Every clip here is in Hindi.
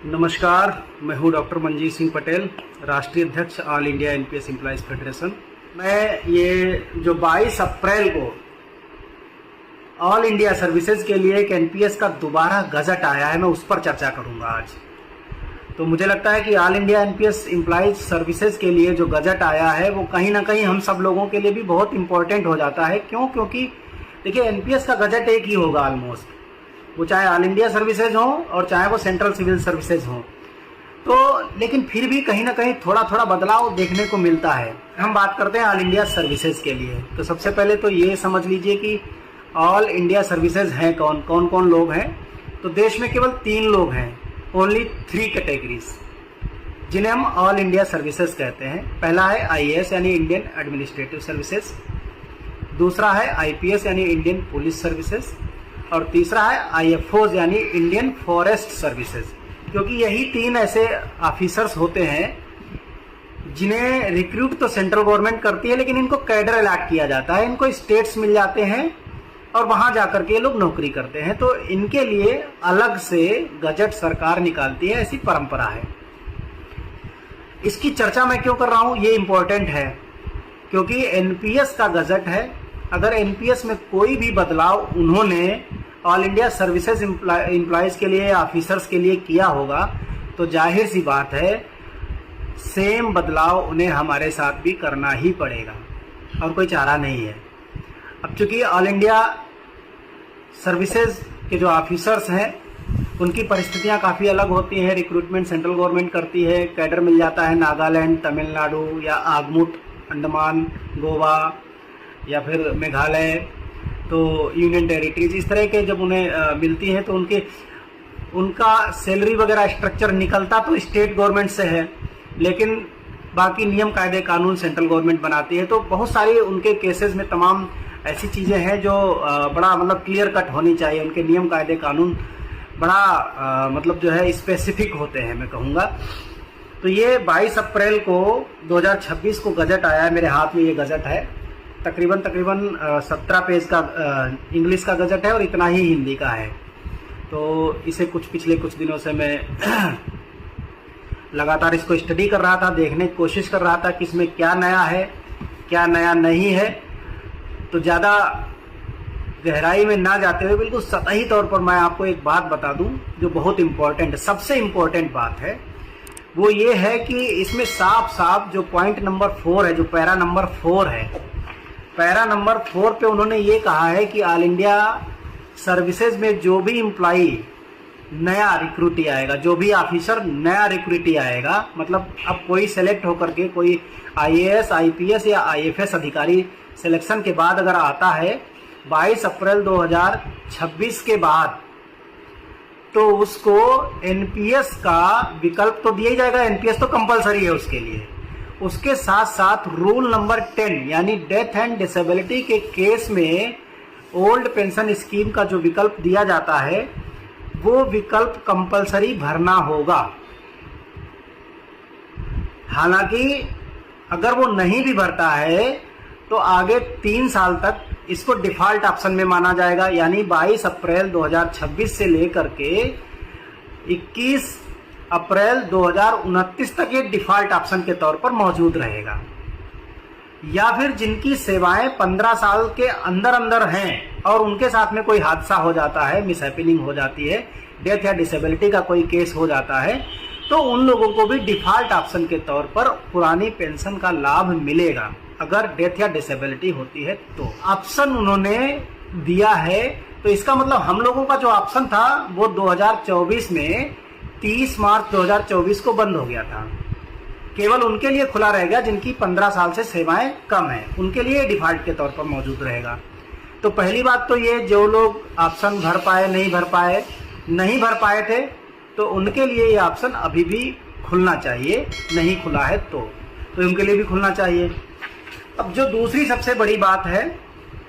नमस्कार, मैं हूं डॉक्टर मंजीत सिंह पटेल, राष्ट्रीय अध्यक्ष all India NPS employees federation. मैं ये जो 22 अप्रैल को ऑल इंडिया सर्विसेज के लिए एक एनपीएस का दोबारा गजट आया है, मैं उस पर चर्चा करूंगा आज। तो मुझे लगता है कि all India NPS employees services के लिए जो गजट आया है वो कहीं ना कहीं हम सब लोगों के लिए भी बहुत इंपॉर्टेंट हो जाता है। क्यों? क्योंकि देखिए, एनपीएस का गजट एक ही होगा ऑलमोस्ट, वो चाहे ऑल इंडिया सर्विसेज हो और चाहे वो सेंट्रल सिविल सर्विसेज हो। तो लेकिन फिर भी कहीं ना कहीं थोड़ा थोड़ा बदलाव देखने को मिलता है। हम बात करते हैं ऑल इंडिया सर्विसेज के लिए, तो सबसे पहले तो ये समझ लीजिए कि ऑल इंडिया सर्विसेज हैं कौन कौन कौन लोग हैं। तो देश में केवल 3 लोग हैं, ओनली 3 कैटेगरीज, जिन्हें हम ऑल इंडिया सर्विसेज कहते हैं। पहला है आईएएस यानी इंडियन एडमिनिस्ट्रेटिव सर्विसेज, दूसरा है आईपीएस यानी इंडियन पुलिस सर्विसेज, और तीसरा है आईएफओज यानी इंडियन फॉरेस्ट सर्विसेज। क्योंकि यही 3 ऐसे ऑफिसर्स होते हैं जिन्हें रिक्रूट तो सेंट्रल गवर्नमेंट करती है, लेकिन इनको कैडर अलॉट किया जाता है, इनको स्टेट्स मिल जाते हैं और वहां जाकर के ये लोग नौकरी करते हैं। तो इनके लिए अलग से गजट सरकार निकालती है, ऐसी परंपरा है। इसकी चर्चा मैं क्यों कर रहा हूं, ये इंपॉर्टेंट है क्योंकि एनपीएस का गजट है। अगर एनपीएस में कोई भी बदलाव उन्होंने ऑल इंडिया सर्विसेज एम्प्लॉइज के लिए, ऑफिसर्स के लिए किया होगा, तो जाहिर सी बात है सेम बदलाव उन्हें हमारे साथ भी करना ही पड़ेगा और कोई चारा नहीं है। अब चूंकि ऑल इंडिया सर्विसेज के जो ऑफिसर्स हैं उनकी परिस्थितियां काफ़ी अलग होती हैं। रिक्रूटमेंट सेंट्रल गवर्नमेंट करती है, कैडर मिल जाता है नागालैंड, तमिलनाडु या आगमुट, अंडमान, गोवा या फिर मेघालय, तो यूनियन टेरिटरीज, इस तरह के जब उन्हें मिलती हैं तो उनका सैलरी वगैरह स्ट्रक्चर निकलता तो स्टेट गवर्नमेंट से है, लेकिन बाकी नियम कायदे कानून सेंट्रल गवर्नमेंट बनाती है। तो बहुत सारी उनके केसेस में तमाम ऐसी चीज़ें हैं जो बड़ा मतलब क्लियर कट होनी चाहिए। उनके नियम कायदे कानून बड़ा मतलब जो है स्पेसिफिक होते हैं, मैं कहूँगा। तो ये 22 अप्रैल को 2026 को गजट आया है, मेरे हाथ में ये गजट है। तकरीबन 17 पेज का इंग्लिश का गजट है और इतना ही हिंदी का है। तो इसे पिछले कुछ दिनों से मैं लगातार इसको स्टडी कर रहा था, देखने की कोशिश कर रहा था कि इसमें क्या नया है, क्या नया नहीं है। तो ज़्यादा गहराई में ना जाते हुए बिल्कुल सतही तौर पर मैं आपको एक बात बता दूं जो बहुत इम्पोर्टेंट, सबसे इम्पोर्टेंट बात है। वो ये है कि इसमें साफ साफ जो पॉइंट नंबर 4 है, जो पैरा नंबर 4 है, पैरा नंबर 4 पे उन्होंने ये कहा है कि ऑल इंडिया सर्विसेज में जो भी एम्प्लॉई नया रिक्रूटी आएगा, जो भी ऑफिसर नया रिक्रूटी आएगा, मतलब अब कोई सेलेक्ट होकर के कोई आईएएस, आईपीएस या आईएफएस अधिकारी सिलेक्शन के बाद अगर आता है 22 अप्रैल 2026 के बाद, तो उसको एनपीएस का विकल्प तो दिया ही जाएगा। एनपीएस तो कंपलसरी है उसके लिए। उसके साथ साथ रूल नंबर 10 यानी डेथ एंड डिसेबिलिटी के केस में ओल्ड पेंशन स्कीम का जो विकल्प दिया जाता है वो विकल्प कंपलसरी भरना होगा। हालांकि अगर वो नहीं भी भरता है तो आगे 3 साल तक इसको डिफॉल्ट ऑप्शन में माना जाएगा, यानी 22 अप्रैल 2026 से लेकर के 21 अप्रैल 2029 तक ये डिफॉल्ट ऑप्शन के तौर पर मौजूद रहेगा। या फिर जिनकी सेवाएं 15 साल के अंदर अंदर हैं और उनके साथ में कोई हादसा हो जाता है, मिसहैपनिंग हो जाती है, डेथ या डिसेबिलिटी का कोई केस हो जाता है, तो उन लोगों को भी डिफॉल्ट ऑप्शन के तौर पर पुरानी पेंशन का लाभ मिलेगा अगर डेथ या डिसेबिलिटी होती है। तो ऑप्शन उन्होंने दिया है। तो इसका मतलब हम लोगों का जो ऑप्शन था वो 2024 में 30 मार्च 2024 को बंद हो गया था। केवल उनके लिए खुला रहेगा जिनकी 15 साल से सेवाएं कम है, उनके लिए डिफॉल्ट के तौर पर मौजूद रहेगा। तो पहली बात तो ये, जो लोग ऑप्शन भर पाए, नहीं भर पाए थे, तो उनके लिए ये ऑप्शन अभी भी खुलना चाहिए। नहीं खुला है तो उनके लिए भी खुलना चाहिए। अब जो दूसरी सबसे बड़ी बात है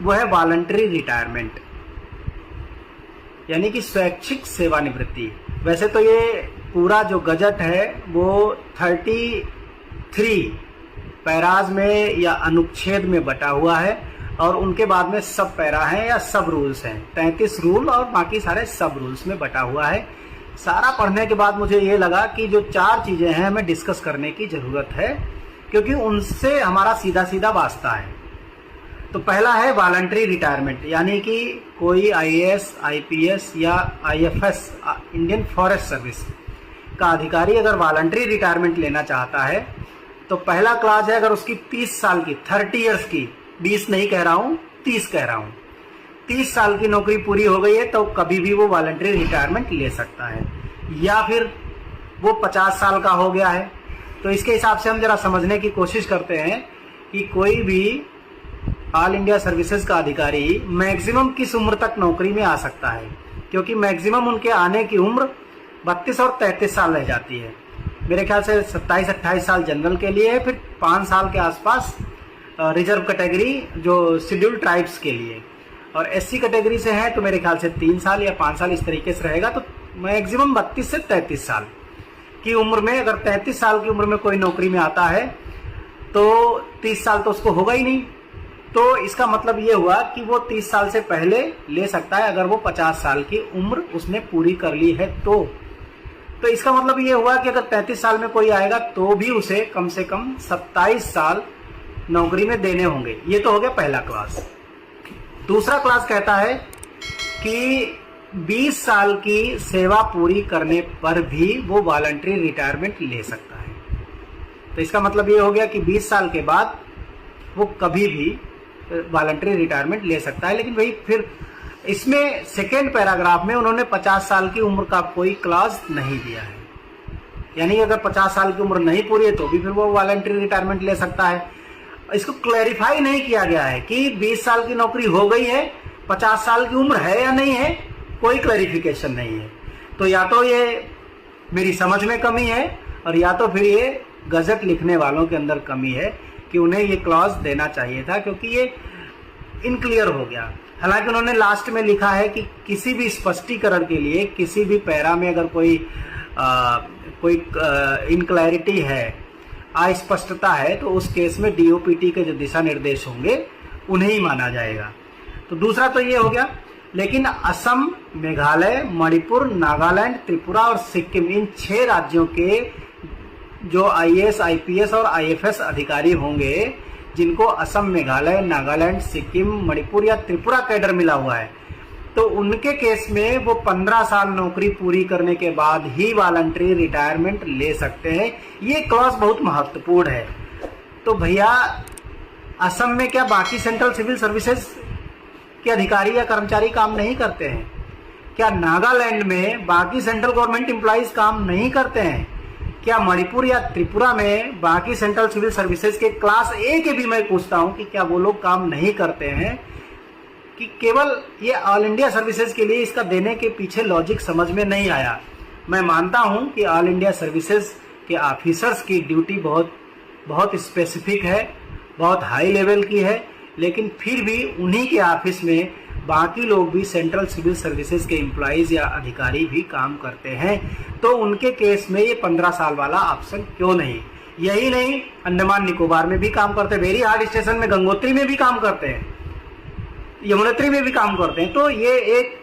वो है वॉलंटरी रिटायरमेंट, यानी कि स्वैच्छिक सेवानिवृत्ति। वैसे तो ये पूरा जो गजट है वो 33 पैराज में या अनुच्छेद में बटा हुआ है और उनके बाद में सब पैरा हैं या सब रूल्स हैं। 33 रूल और बाकी सारे सब रूल्स में बटा हुआ है। सारा पढ़ने के बाद मुझे ये लगा कि जो 4 चीज़ें हैं हमें डिस्कस करने की ज़रूरत है, क्योंकि उनसे हमारा सीधा सीधा वास्ता है। तो पहला है वॉलंटरी रिटायरमेंट, यानी कि कोई IAS, IPS या IFS इंडियन फॉरेस्ट सर्विस का अधिकारी अगर वॉलंटरी रिटायरमेंट लेना चाहता है तो पहला क्लास है, अगर उसकी 30 साल की 30 ईयर्स की, 20 नहीं कह रहा हूँ 30 कह रहा हूँ, 30 साल की नौकरी पूरी हो गई है तो कभी भी वो वॉलंटरी रिटायरमेंट ले सकता है। या फिर वो 50 साल का हो गया है, तो इसके हिसाब से हम जरा समझने की कोशिश करते हैं कि कोई भी ऑल इंडिया सर्विसेज का अधिकारी मैक्सिमम किस उम्र तक नौकरी में आ सकता है, क्योंकि मैक्सिमम उनके आने की उम्र 32 और 33 साल रह जाती है। मेरे ख्याल से 27-28 साल जनरल के लिए है, फिर 5 साल के आसपास रिजर्व कैटेगरी जो शेड्यूल ट्राइब्स के लिए, और SC कैटेगरी से है तो मेरे ख्याल से 3 साल या 5 साल इस तरीके से रहेगा। तो मैक्सिमम 32 से 33 साल की उम्र में, अगर 33 साल की उम्र में कोई नौकरी में आता है तो 30 साल तो उसको होगा ही नहीं। तो इसका मतलब ये हुआ कि वो 30 साल से पहले ले सकता है अगर वो 50 साल की उम्र उसने पूरी कर ली है तो इसका मतलब ये हुआ कि अगर 33 साल में कोई आएगा तो भी उसे कम से कम 27 साल नौकरी में देने होंगे। ये तो हो गया पहला क्लास। दूसरा क्लास कहता है कि 20 साल की सेवा पूरी करने पर भी वो वॉलंटरी रिटायरमेंट ले सकता है। तो इसका मतलब ये हो गया कि 20 साल के बाद वो कभी भी वॉलंटरी रिटायरमेंट ले सकता है। लेकिन भाई फिर इसमें सेकेंड पैराग्राफ में उन्होंने 50 साल की उम्र का कोई क्लॉज नहीं दिया है, यानी अगर 50 साल की उम्र नहीं पूरी है तो भी फिर वो वॉलंटरी रिटायरमेंट ले सकता है। इसको क्लैरिफाई नहीं किया गया है कि 20 साल की नौकरी हो गई है, 50 साल की उम्र है या नहीं है, कोई क्लैरिफिकेशन नहीं है। तो या तो ये मेरी समझ में कमी है और या तो फिर ये गजट लिखने वालों के अंदर कमी है कि उन्हें ये क्लॉज देना चाहिए था, क्योंकि ये इनक्लियर हो गया। हालांकि उन्होंने लास्ट में लिखा है कि किसी भी स्पष्टीकरण के लिए किसी भी पैरा में अगर कोई इनक्लैरिटी है, अस्पष्टता है, तो उस केस में DOPT के जो दिशा निर्देश होंगे उन्हें ही माना जाएगा। तो दूसरा तो ये हो गया। लेकिन असम, मेघालय, मणिपुर, नागालैंड, त्रिपुरा और सिक्किम, इन 6 राज्यों के जो IAS, IPS और IFS अधिकारी होंगे जिनको असम, मेघालय, नागालैंड, सिक्किम, मणिपुर या त्रिपुरा कैडर मिला हुआ है, तो उनके केस में वो 15 साल नौकरी पूरी करने के बाद ही वॉलंटरी रिटायरमेंट ले सकते हैं। ये क्लॉज बहुत महत्वपूर्ण है। तो भैया असम में क्या बाकी सेंट्रल सिविल सर्विसेज के अधिकारी या कर्मचारी काम नहीं करते हैं? क्या नागालैंड में बाकी सेंट्रल गवर्नमेंट एम्प्लॉइज काम नहीं करते हैं? क्या मणिपुर या त्रिपुरा में बाकी सेंट्रल सिविल सर्विसेज के क्लास A के भी मैं पूछता हूं कि क्या वो लोग काम नहीं करते हैं? कि केवल ये ऑल इंडिया सर्विसेज के लिए इसका देने के पीछे लॉजिक समझ में नहीं आया। मैं मानता हूं कि ऑल इंडिया सर्विसेज के ऑफिसर्स की ड्यूटी बहुत स्पेसिफिक है, बहुत हाई लेवल की है, लेकिन फिर भी उन्हीं के ऑफिस में बाकी लोग भी सेंट्रल सिविल सर्विसेज के एम्प्लॉइज या अधिकारी भी काम करते हैं। तो उनके केस में ये 15 साल वाला ऑप्शन क्यों नहीं? यही नहीं, अंडमान निकोबार में भी काम करते हैं, वेरी हार्ड स्टेशन में, गंगोत्री में भी काम करते हैं, यमुनोत्री में भी काम करते हैं। तो ये एक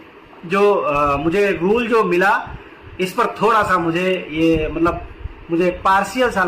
जो मुझे रूल जो मिला, इस पर थोड़ा सा मुझे ये मतलब मुझे पार्शियल सा